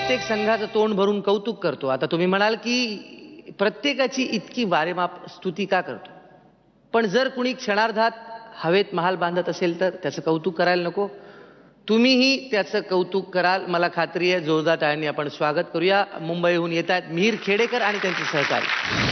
प्रत्येक संघाचं तोंड भरून कौतुक करतो. आता तुम्ही म्हणाल की प्रत्येकाची इतकी वारेमाप स्तुती का करतो, पण जर कुणी क्षणार्धात हवेत महाल बांधत असेल तर त्याचं कौतुक करायला नको? तुम्हीही त्याचं कौतुक कराल, मला खात्री आहे. जोरदार टाळ्यांनी आपण स्वागत करूया. मुंबईहून येत आहेत मिहीर खेडेकर आणि त्यांचे सहकारी.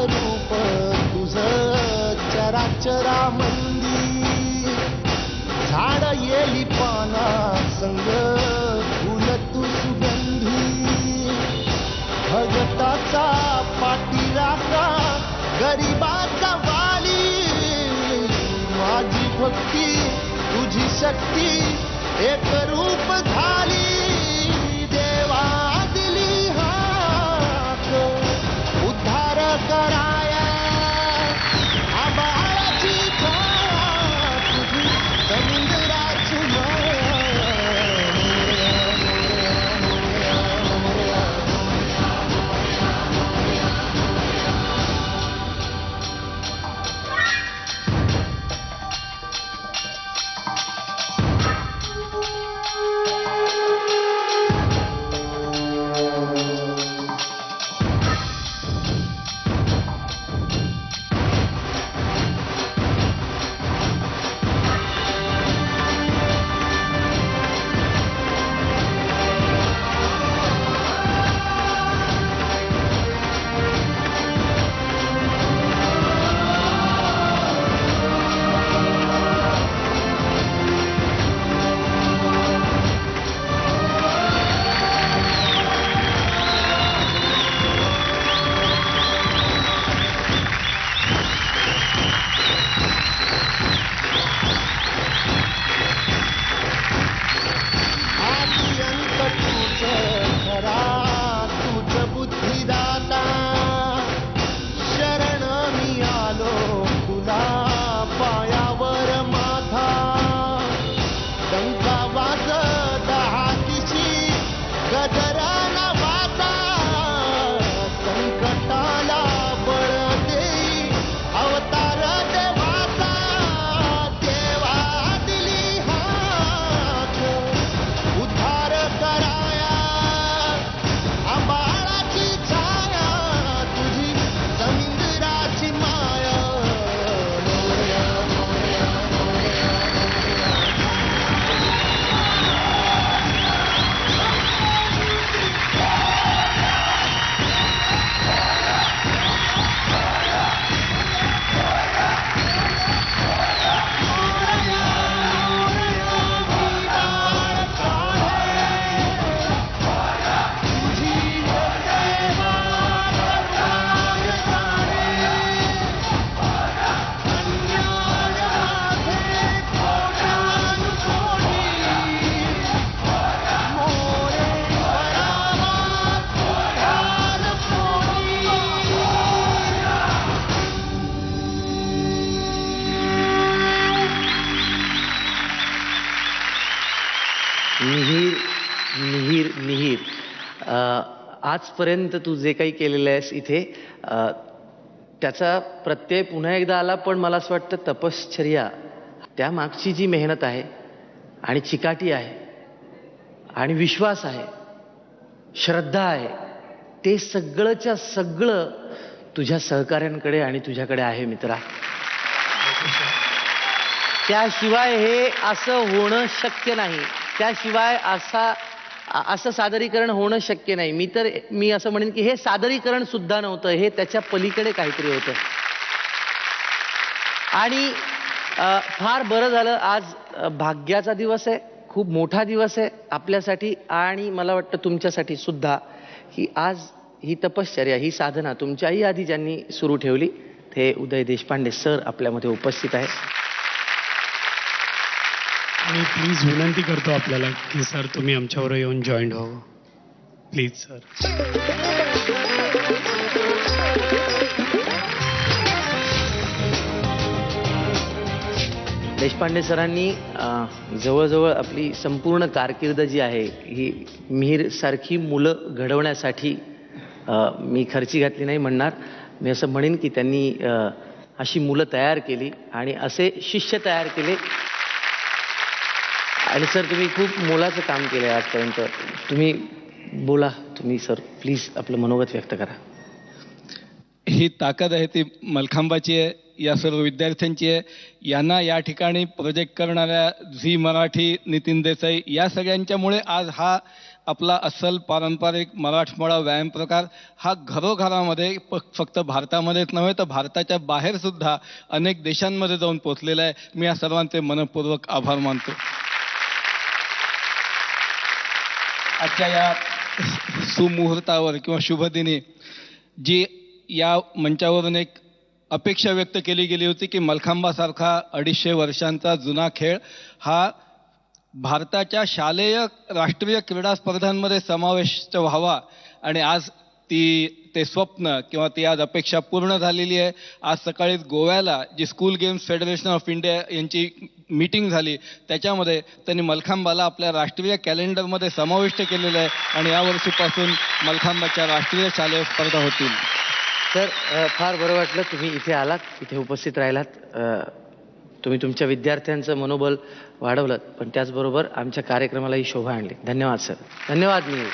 रूप तुझं चराचरामंदी, झाड येली पाना संग फुल तू सुगंधी, भगताचा पाठीराखा गरिबाचा वाली, माझी भक्ती तुझी शक्ती एक रूप झाली, देवा दिली हाक उद्धार कराया, आबाळाची छाया तुझी समुद्राची माया. मिहीर मिहीर मिहीर आजपर्यंत तू जे काही केलेलं आहेस इथे त्याचा प्रत्यय पुन्हा एकदा आला, पण मला असं वाटतं तपश्चर्या त्यामागची जी मेहनत आहे आणि चिकाटी आहे आणि विश्वास आहे, श्रद्धा आहे, ते सगळंच्या सगळं तुझ्या सहकाऱ्यांकडे आणि तुझ्याकडे आहे मित्रा. त्याशिवाय हे असं होणं शक्य नाही, त्याशिवाय असं सादरीकरण होणं शक्य नाही. मी असं म्हणेन की हे सादरीकरण सुद्धा नव्हतं, हे त्याच्या पलीकडे काहीतरी होतं. आणि फार बरं झालं, आज भाग्याचा दिवस आहे, खूप मोठा दिवस आहे आपल्यासाठी आणि मला वाटतं तुमच्यासाठी सुद्धा, की आज ही तपश्चर्या, ही साधना तुमच्याही आधी ज्यांनी सुरू ठेवली ते उदय देशपांडे सर आपल्यामध्ये उपस्थित आहे. मी प्लीज विनंती करतो आपल्याला की सर तुम्ही आमच्यावर येऊन जॉईन व्हावं प्लीज सर. देशपांडे सरांनी जवळजवळ आपली संपूर्ण कारकीर्द जी आहे ही मिहीर सारखी मुलं घडवण्यासाठी मी खर्ची घातली नाही म्हणणार, मी असं म्हणेन की त्यांनी अशी मुलं तयार केली आणि असे शिष्य तयार केले. आणि सर तुम्ही खूप मोलाचं काम केलं आहे आजपर्यंत. तुम्ही बोला, तुम्ही सर प्लीज आपलं मनोगत व्यक्त करा. ही ताकद आहे ती मलखांबाची आहे, या सर्व विद्यार्थ्यांची आहे. यांना या ठिकाणी प्रोजेक्ट करणाऱ्या झी मराठी, नितीन देसाई या सगळ्यांच्यामुळे आज हा आपला अस्सल पारंपरिक मराठमोळा व्यायाम प्रकार हा घरोघरामध्ये फक्त भारतामध्येच नव्हे तर भारताच्या बाहेर सुद्धा अनेक देशांमध्ये जाऊन पोचलेला आहे. मी या सर्वांचे मनपूर्वक आभार मानतो. आजच्या या सुमुहूर्तावर किंवा शुभदिनी जी या मंचावरून एक अपेक्षा व्यक्त केली गेली होती की मलखांबासारखा 250 वर्षांचा जुना खेळ हा भारताच्या शालेय राष्ट्रीय क्रीडा स्पर्धांमध्ये समाविष्ट व्हावा, आणि आज ते स्वप्न किंवा ती आज अपेक्षा पूर्ण झालेली आहे. आज सकाळीच गोव्याला जी school games federation of India यांची मीटिंग झाली, त्याच्यामध्ये त्यांनी मलखांबाला आपल्या राष्ट्रीय कॅलेंडरमध्ये समाविष्ट केलेलं आहे आणि यावर्षीपासून मलखांबाच्या राष्ट्रीय शालेय स्पर्धा होतील. सर फार बरं वाटलं तुम्ही इथे आलात, इथे उपस्थित राहिलात. तुम्ही तुमच्या विद्यार्थ्यांचं मनोबल वाढवलं, पण त्याचबरोबर आमच्या कार्यक्रमालाही शोभा आणली. धन्यवाद सर. धन्यवाद. मी